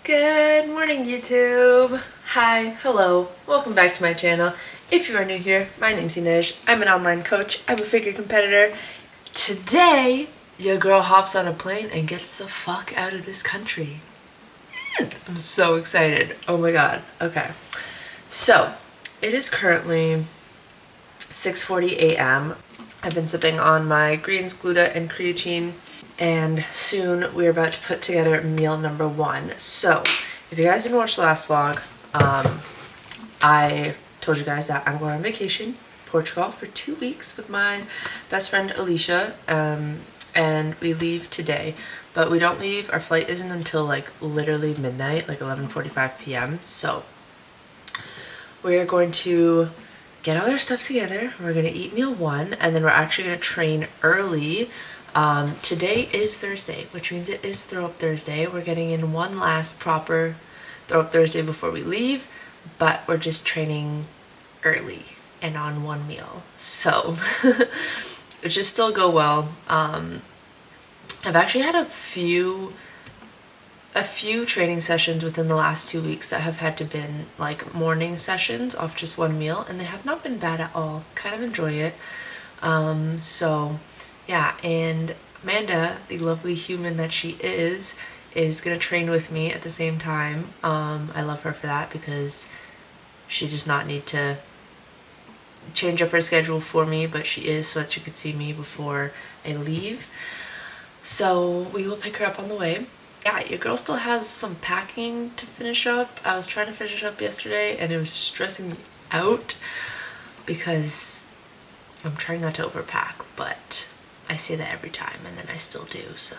Good morning, YouTube. Hi, hello, welcome back to my channel. If you are new here, my name's Inej. I'm an online coach. I'm a figure competitor. Today, your girl hops on a plane and gets the fuck out of this country. I'm so excited. Oh my god. Okay. So, it is currently 6:40 a.m. I've been sipping on my greens, gluta, and creatine, and soon we're about to put together meal number 1. So, if you guys didn't watch the last vlog, I told you guys that I'm going on vacation, Portugal, for 2 weeks with my best friend Alicia, and we leave today. But we don't leave, our flight isn't until like literally midnight, like 11:45 p.m. So, we're going to get all our stuff together. We're gonna eat meal 1, and then we're actually gonna train early. Today is Thursday, which means it is Throw Up Thursday. We're getting in one last proper Throw Up Thursday before we leave, but we're just training early and on one meal. So it should still go well. I've actually had a few training sessions within the last 2 weeks that have had to been like morning sessions off just one meal, and they have not been bad at all. Kind of enjoy it. So yeah, and Amanda, the lovely human that she is gonna train with me at the same time. I love her for that because she does not need to change up her schedule for me, but she is so that she could see me before I leave. So we will pick her up on the way. Yeah, your girl still has some packing to finish up. I was trying to finish up yesterday and it was stressing me out because I'm trying not to overpack, but I say that every time and then I still do. So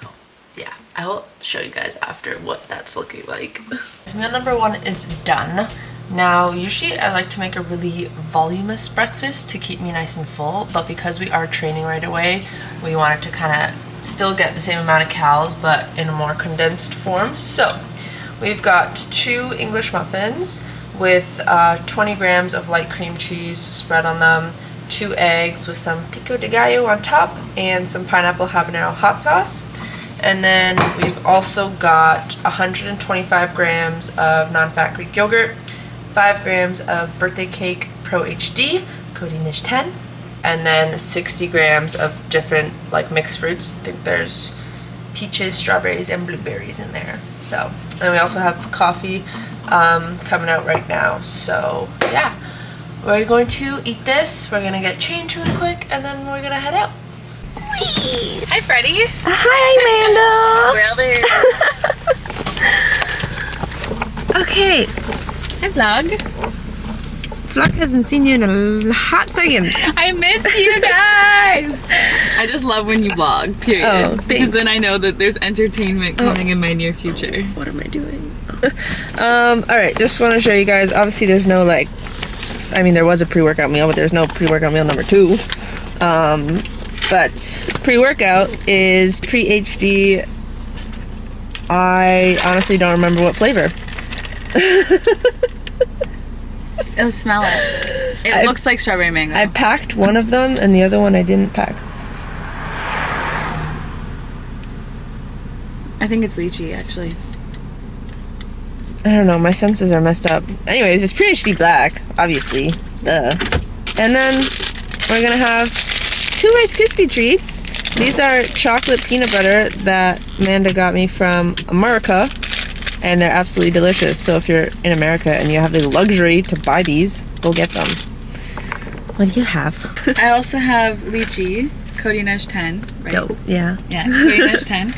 yeah, I will show you guys after what that's looking like. So meal number 1 is done. Now, usually I like to make a really voluminous breakfast to keep me nice and full, but because we are training right away, we wanted to kind of still get the same amount of calories, but in a more condensed form. So we've got 2 English muffins with 20 grams of light cream cheese spread on them, 2 eggs with some pico de gallo on top, and some pineapple habanero hot sauce. And then we've also got 125 grams of non-fat Greek yogurt, 5 grams of birthday cake Pro HD, code Inej 10, and then 60 grams of different like mixed fruits. I think there's peaches, strawberries, and blueberries in there. So, and we also have coffee coming out right now. So yeah, we're going to eat this. We're gonna get changed really quick, and then we're gonna head out. Whee! Hi, Freddie. Hi, Amanda. Okay. Hi, vlog. Vlog hasn't seen you in a hot second. I missed you guys. I just love when you vlog, period. Oh, thanks. Because then I know that there's entertainment coming in my near future. What am I doing? Alright, just want to show you guys. Obviously, there's no like, I mean, there was a pre-workout meal, but there's no pre-workout meal number 2. But pre-workout is pre-HD. I honestly don't remember what flavor. It'll smell it. It looks like strawberry mango. I packed one of them and the other one I didn't pack. I think it's lychee, actually. I don't know, my senses are messed up. Anyways, it's pre-HD black, obviously. Duh. And then we're gonna have 2 Rice Krispie treats. These are chocolate peanut butter that Amanda got me from America, and they're absolutely delicious. So if you're in America and you have the luxury to buy these, go get them. What do you have? I also have lychee, code Inej 10, right? Oh, yeah. Yeah, code Inej 10.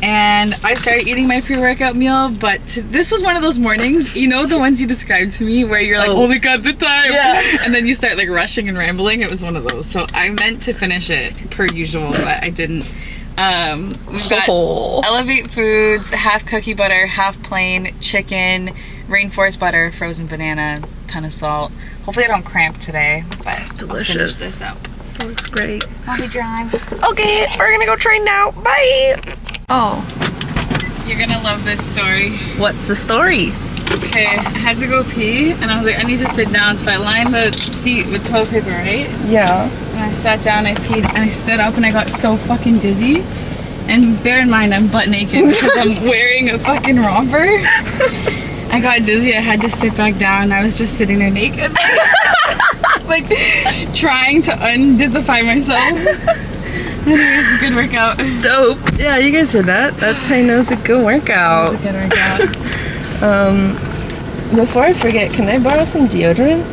And I started eating my pre-workout meal, but this was one of those mornings, you know, the ones you described to me where you're like, oh my god, the time! Yeah. And then you start like rushing and rambling. It was one of those. So I meant to finish it per usual, but I didn't. We've got Elevate Foods, half cookie butter, half plain, chicken, rainforest butter, frozen banana, ton of salt. Hopefully I don't cramp today, but it's delicious. I'll finish this up. That looks great. I'll be drive. Okay, we're gonna go train now. Bye! Oh. You're gonna love this story. What's the story? Okay, I had to go pee, and I was like, I need to sit down, so I lined the seat with toilet paper, right? Yeah. And I sat down, I peed, and I stood up, and I got so fucking dizzy. And bear in mind, I'm butt naked because I'm wearing a fucking romper. I got dizzy. I had to sit back down. I was just sitting there naked. Like, trying to undizify myself. Anyways, good workout. Dope. Yeah, you guys heard that. That's how you know it's a good workout. It was a good workout. Before I forget, can I borrow some deodorant?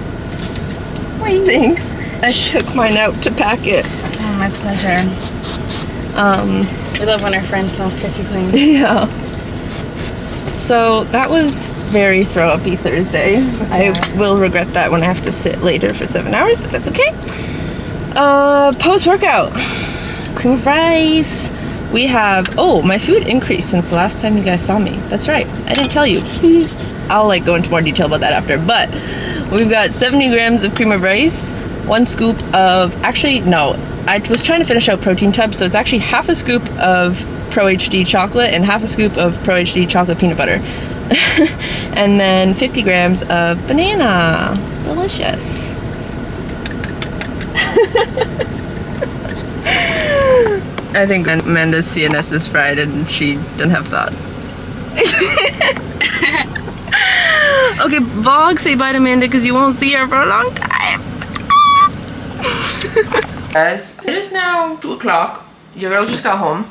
Thanks. I took mine out to pack it. Oh, my pleasure. We love when our friend smells crispy clean. Yeah. So that was very throw-uppy Thursday. Yeah. I will regret that when I have to sit later for 7 hours, but that's okay. Post-workout. Cream of rice. We have, oh, my food increased since the last time you guys saw me. That's right. I didn't tell you. I'll like go into more detail about that after, but we've got 70 grams of cream of rice, 1 scoop of, actually, no, I was trying to finish out protein tubs, so it's actually half a scoop of Pro HD chocolate and half a scoop of Pro HD chocolate peanut butter. And then 50 grams of banana. Delicious. I think Amanda's CNS is fried and she doesn't have thoughts. Okay, vlog, say bye to Amanda because you won't see her for a long time. Guys, it is now 2 o'clock. Your girl just got home.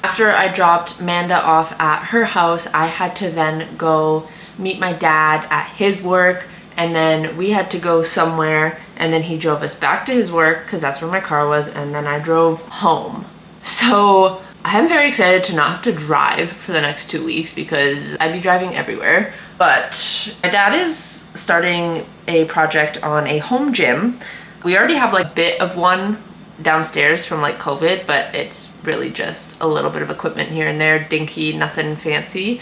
After I dropped Amanda off at her house, I had to then go meet my dad at his work, and then we had to go somewhere, and then he drove us back to his work because that's where my car was, and then I drove home. So I'm very excited to not have to drive for the next 2 weeks because I'd be driving everywhere. But my dad is starting a project on a home gym. We already have like a bit of one downstairs from like COVID, but it's really just a little bit of equipment here and there, dinky, nothing fancy.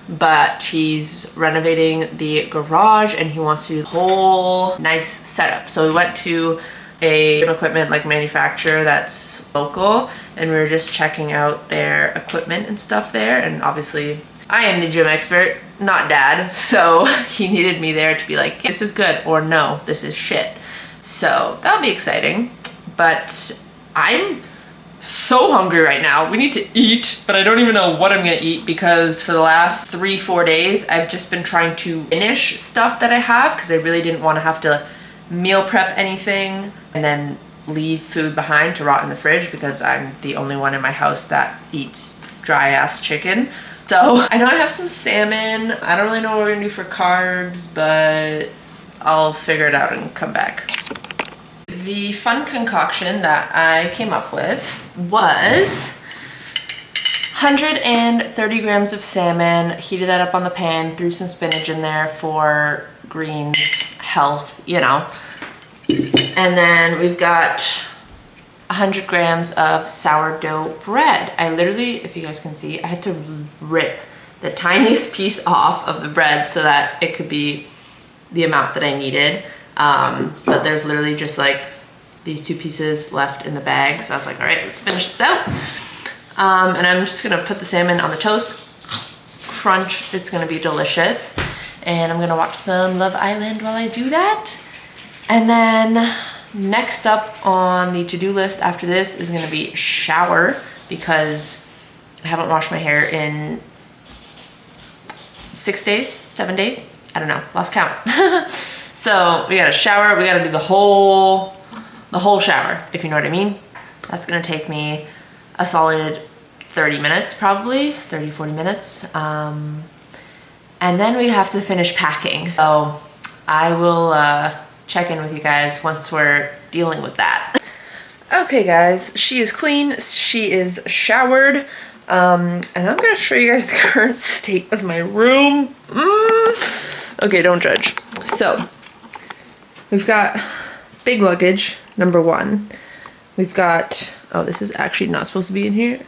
But he's renovating the garage and he wants to do a whole nice setup. So we went to a equipment like manufacturer that's local, and we were just checking out their equipment and stuff there. And obviously I am the gym expert, not dad, so he needed me there to be like, this is good, or no, this is shit. So that'll be exciting. But I'm so hungry right now. We need to eat, but I don't even know what I'm gonna eat because for the last 3-4 days I've just been trying to finish stuff that I have because I really didn't want to have to meal prep anything and then leave food behind to rot in the fridge because I'm the only one in my house that eats dry ass chicken. So I know I have some salmon. I don't really know what we're gonna do for carbs, but I'll figure it out and come back. The fun concoction that I came up with was 130 grams of salmon, heated that up on the pan, threw some spinach in there for greens, health, you know. And then we've got 100 grams of sourdough bread. I literally, if you guys can see, I had to rip the tiniest piece off of the bread so that it could be the amount that I needed. But there's literally just like these 2 pieces left in the bag. So I was like, all right, let's finish this out. And I'm just gonna put the salmon on the toast, crunch, it's gonna be delicious. And I'm gonna watch some Love Island while I do that. And then next up on the to-do list after this is gonna be shower because I haven't washed my hair in 6 days, 7 days, I don't know, lost count. So we gotta shower, we gotta do the whole shower, if you know what I mean. That's gonna take me a solid 30 minutes probably, 30-40 minutes. And then we have to finish packing. So I will check in with you guys once we're dealing with that. Okay guys, she is clean, she is showered. And I'm gonna show you guys the current state of my room. Okay, don't judge. So, we've got big luggage, number 1. We've got, oh, this is actually not supposed to be in here.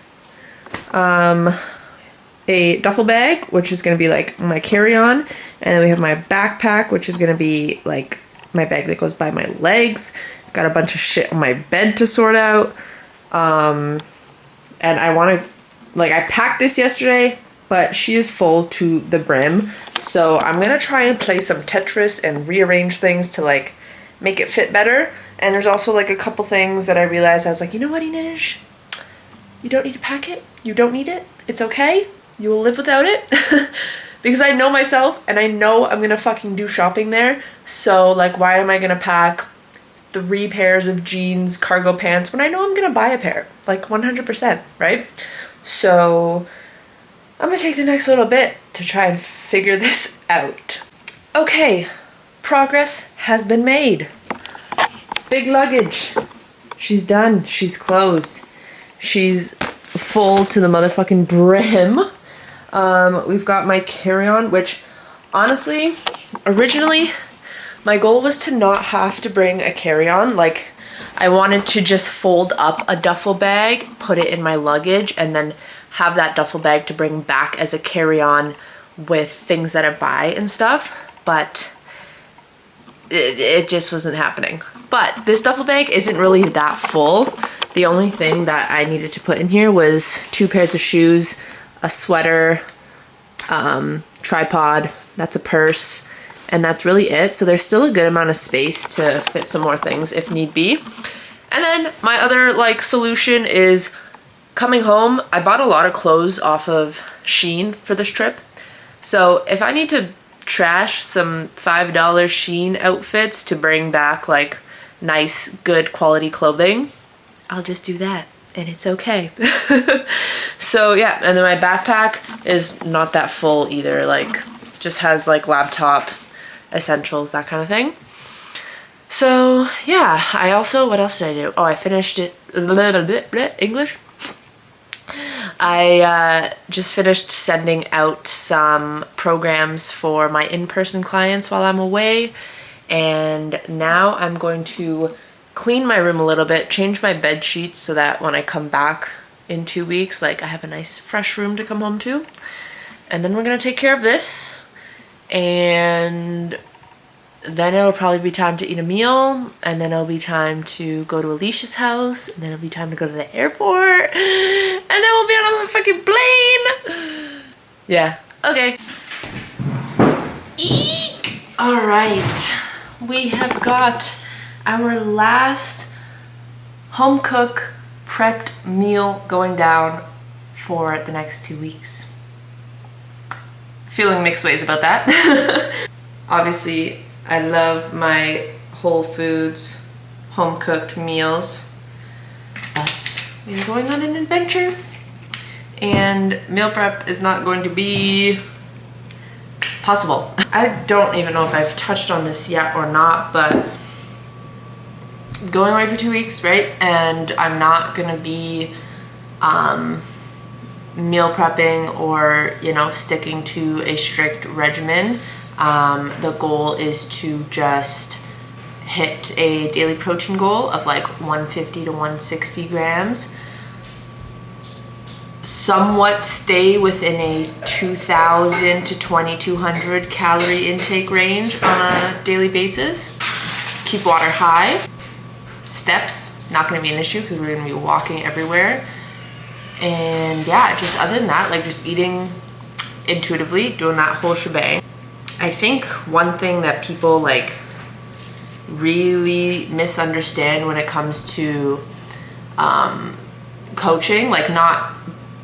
A duffel bag, which is gonna be like my carry-on. And then we have my backpack, which is gonna be like my bag that goes by my legs. Got a bunch of shit on my bed to sort out. And I wanna, like, I packed this yesterday, but she is full to the brim. So I'm gonna try and play some Tetris and rearrange things to like make it fit better. And there's also like a couple things that I realized I was like, you know what, Inish? You don't need to pack it. You don't need it. It's okay. You will live without it. Because I know myself and I know I'm gonna fucking do shopping there. So like, why am I gonna pack 3 pairs of jeans, cargo pants when I know I'm gonna buy a pair? Like 100%, right? So I'm gonna take the next little bit to try and figure this out. Okay, progress has been made. Big luggage. She's done. She's closed. She's full to the motherfucking brim. We've got my carry-on, which honestly, originally, my goal was to not have to bring a carry-on. Like, I wanted to just fold up a duffel bag, put it in my luggage, and then have that duffel bag to bring back as a carry-on with things that I buy and stuff. But it just wasn't happening. But this duffel bag isn't really that full. The only thing that I needed to put in here was 2 pairs of shoes, a sweater, tripod, that's a purse, and that's really it. So there's still a good amount of space to fit some more things if need be. And then my other like solution is coming home. I bought a lot of clothes off of Shein for this trip. So if I need to trash some $5 Shein outfits to bring back like nice, good quality clothing, I'll just do that. And it's okay. So yeah, and then my backpack is not that full either. Like, just has like laptop essentials, that kind of thing. So yeah, I also, what else did I do? Oh, I finished it, English. I just finished sending out some programs for my in-person clients while I'm away. And now I'm going to clean my room a little bit, change my bed sheets so that when I come back in 2 weeks, like I have a nice fresh room to come home to. And then we're gonna take care of this, and then it'll probably be time to eat a meal, and then it'll be time to go to Alicia's house, and then it'll be time to go to the airport, and then we'll be on a fucking plane. Yeah, okay. Eek! All right, we have got our last home cook prepped meal going down for the next 2 weeks. Feeling mixed ways about that. Obviously, I love my Whole Foods home cooked meals, but we're going on an adventure and meal prep is not going to be possible. I don't even know if I've touched on this yet or not, but going away for 2 weeks, right? And I'm not gonna be meal prepping or, you know, sticking to a strict regimen. The goal is to just hit a daily protein goal of like 150 to 160 grams. Somewhat stay within a 2,000 to 2,200 calorie intake range on a daily basis. Keep water high. Steps, not gonna be an issue because we're gonna be walking everywhere. And yeah, just other than that, like just eating intuitively, doing that whole shebang. I think one thing that people like really misunderstand when it comes to coaching, like not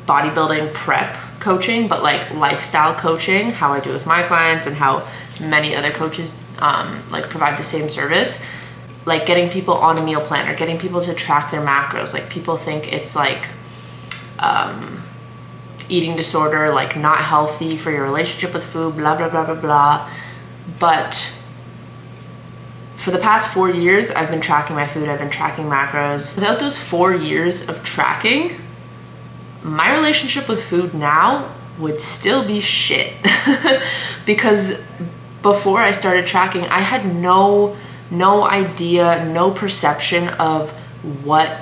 bodybuilding prep coaching, but like lifestyle coaching, how I do with my clients and how many other coaches like provide the same service. Like getting people on a meal plan or getting people to track their macros. Like people think it's like eating disorder, like not healthy for your relationship with food, blah, blah, blah, blah, blah. But for the past 4 years, I've been tracking my food, I've been tracking macros. Without those 4 years of tracking, my relationship with food now would still be shit. Because before I started tracking, I had no idea, no perception of what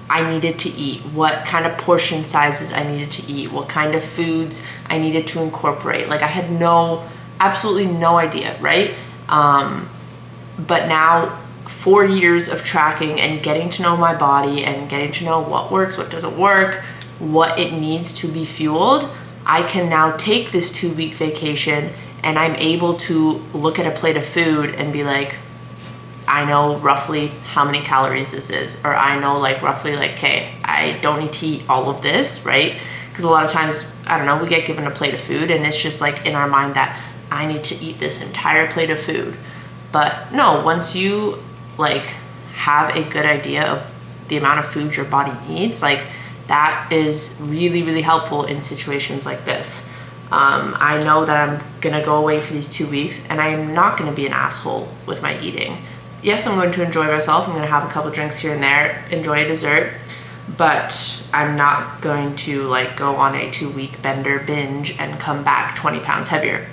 I needed to eat, what kind of portion sizes I needed to eat, what kind of foods I needed to incorporate. Like I had absolutely no idea, right? But now 4 years of tracking and getting to know my body and getting to know what works, what doesn't work, what it needs to be fueled, I can now take this 2-week vacation and I'm able to look at a plate of food and be like, I know roughly how many calories this is, or I know like roughly like, okay, I don't need to eat all of this, right? Because a lot of times, I don't know, we get given a plate of food and it's just like in our mind that I need to eat this entire plate of food. But no, once you like have a good idea of the amount of food your body needs, like that is really, really helpful in situations like this. I know that I'm gonna go away for these 2 weeks and I am not gonna be an asshole with my eating. Yes, I'm going to enjoy myself. I'm gonna have a couple drinks here and there, enjoy a dessert, but I'm not going to like go on a 2-week bender binge and come back 20 pounds heavier.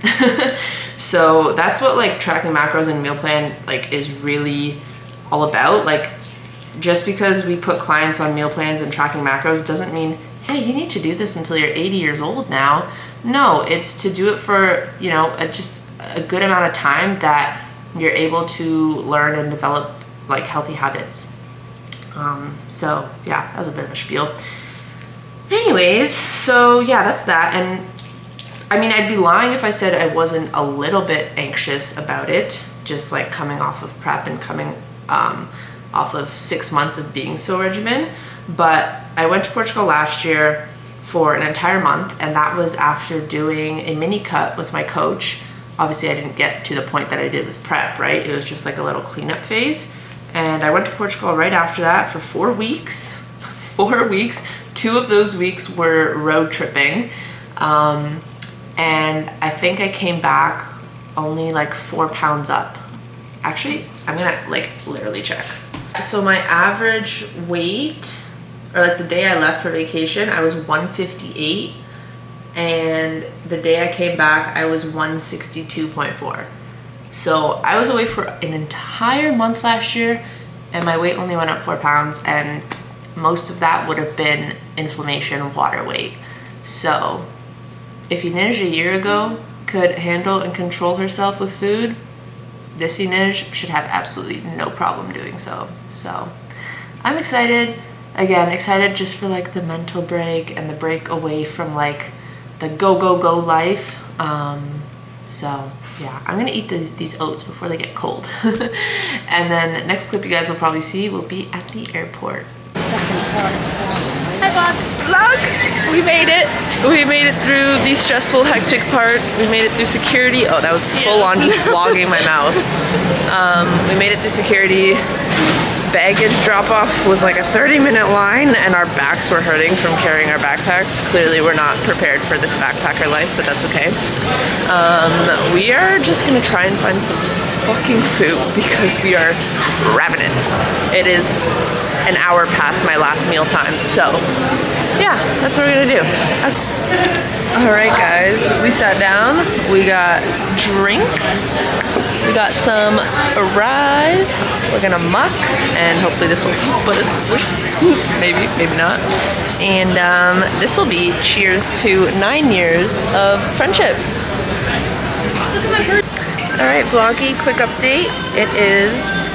So that's what like tracking macros and meal plan like is really all about. Like just because we put clients on meal plans and tracking macros doesn't mean, hey, you need to do this until you're 80 years old now. No, it's to do it for, you know, just a good amount of time that you're able to learn and develop like healthy habits. So yeah, that was a bit of a spiel. Anyways, so yeah, that's that. And I mean, I'd be lying if I said I wasn't a little bit anxious about it, just like coming off of prep and coming off of 6 months of being so regimen. But I went to Portugal last year for an entire month, and that was after doing a mini cut with my coach. Obviously I didn't get to the point that I did with prep, right? It was just like a little cleanup phase. And I went to Portugal right after that for 4 weeks. 4 weeks. 2 of those weeks were road tripping. And I think I came back only like 4 pounds up. Actually, I'm gonna like literally check. So my average weight, or like the day I left for vacation, I was 158. And the day I came back, I was 162.4. So I was away for an entire month last year and my weight only went up 4 pounds, and most of that would have been inflammation, water weight. So if Inij a year ago could handle and control herself with food, this Inij should have absolutely no problem doing so. So I'm excited. Again, excited just for like the mental break and the break away from like the go, go, go life. So yeah, I'm gonna eat these oats before they get cold. And then next clip you guys will probably see will be at the airport. Hi vlog! Vlog! We made it! We made it through the stressful, hectic part. We made it through security. Oh, that was full on just vlogging my mouth. We made it through security. Baggage drop-off was like a 30-minute line and our backs were hurting from carrying our backpacks. Clearly we're not prepared for this backpacker life, but that's okay. We are just gonna try and find some fucking food because we are ravenous. It is an hour past my last meal time, so yeah, that's what we're gonna do. Alright guys, we sat down, we got drinks, we got some fries, we're gonna muck, and hopefully this will put us to sleep. Maybe, maybe not. And this will be cheers to 9 years of friendship. Look at my bird. Alright, vloggy, quick update. It is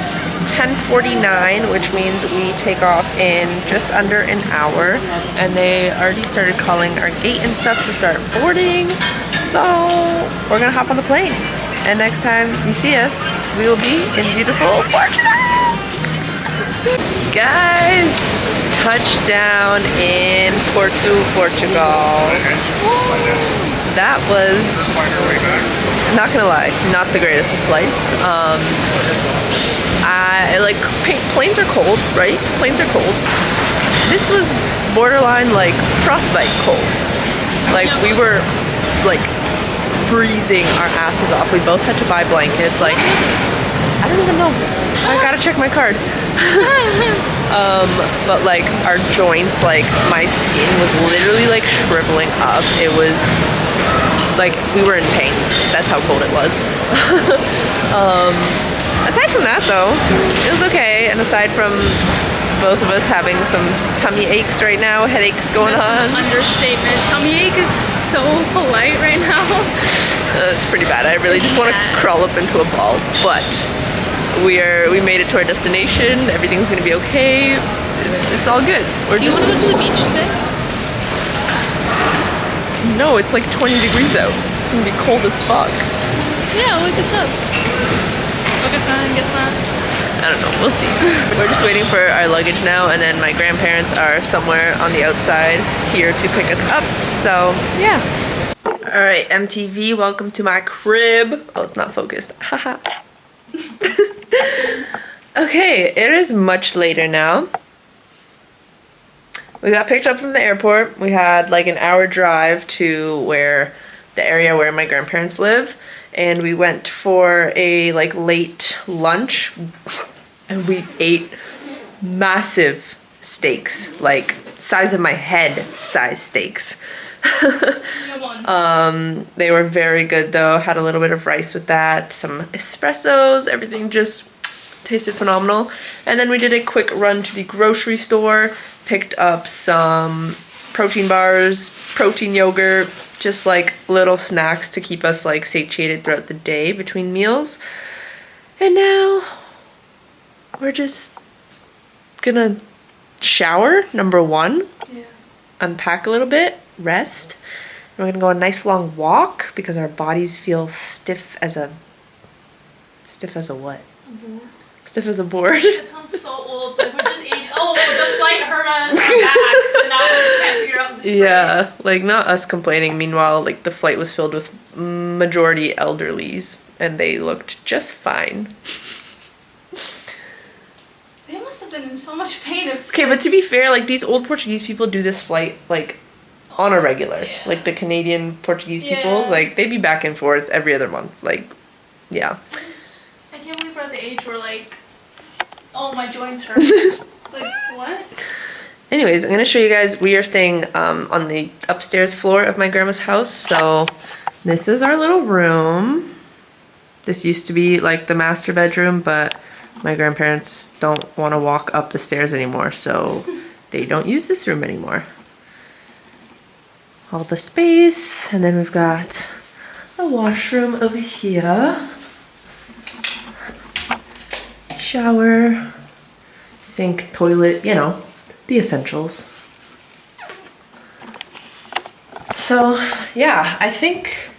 10:49, which means we take off in just under an hour, and they already started calling our gate and stuff to start boarding, so we're gonna hop on the plane, and next time you see us we will be in beautiful Portugal. Guys, touchdown in Portugal. That was, not gonna lie, not the greatest of flights. Planes are cold, right? Planes are cold. This was borderline like frostbite cold. Like we were like freezing our asses off. We both had to buy blankets. Like, I don't even know. I gotta check my card. But like our joints, like my skin was literally like shriveling up. It was like we were in pain. That's how cold it was. Aside from that though, it was okay, and aside from both of us having some tummy aches right now, headaches going on. Understatement. Tummy ache is so polite right now. It's pretty bad. I really just want to crawl up into a ball, but we made it to our destination. Everything's gonna be okay. It's all good. Do you want to go to the beach today? No, it's like 20 degrees out. It's gonna be cold as fuck. Yeah, look this up. Okay, fine, guess not. I don't know, we'll see. We're just waiting for our luggage now, and then my grandparents are somewhere on the outside here to pick us up, so yeah. All right, MTV, welcome to my crib. Oh, it's not focused, haha. Okay, it is much later now. We got picked up from the airport. We had like an hour drive to the area where my grandparents live, and we went for a like late lunch, and we ate massive steaks, like size of my head size steaks. They were very good though. Had a little bit of rice with that, some espressos, everything just tasted phenomenal. And then we did a quick run to the grocery store, picked up some protein bars, protein yogurt, just like little snacks to keep us like satiated throughout the day between meals. And now we're just gonna shower, number one, unpack a little bit, rest. And we're gonna go on a nice long walk because our bodies feel stiff as a what? Stiff as a board. That sounds so old. Like we're just aging. Oh, the flight hurt us, our backs, and now we just can't figure out this. Yeah, like not us complaining. Meanwhile, like the flight was filled with majority elderlies, and they looked just fine. They must have been in so much pain. Okay, but to be fair, like these old Portuguese people do this flight like on a regular. Yeah. Like the Canadian Portuguese people, like they'd be back and forth every other month. Like, yeah. I can't believe we're at the age where like, oh, my joints hurt. Like, what? Anyways, I'm gonna show you guys, we are staying on the upstairs floor of my grandma's house. So this is our little room. This used to be like the master bedroom, but my grandparents don't want to walk up the stairs anymore, so they don't use this room anymore. All the space, and then we've got a washroom over here. Shower, sink, toilet, you know, the essentials. So yeah, I think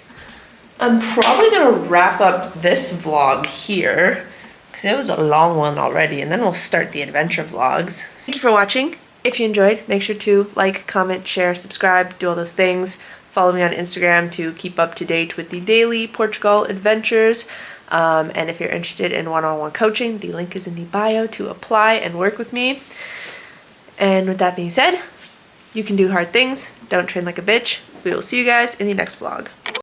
I'm probably gonna wrap up this vlog here because it was a long one already, and then we'll start the adventure vlogs. Thank you for watching. If you enjoyed, make sure to like, comment, share, subscribe, do all those things. Follow me on Instagram to keep up to date with the daily Portugal adventures. And if you're interested in one-on-one coaching, the link is in the bio to apply and work with me. And with that being said, you can do hard things. Don't train like a bitch. We will see you guys in the next vlog.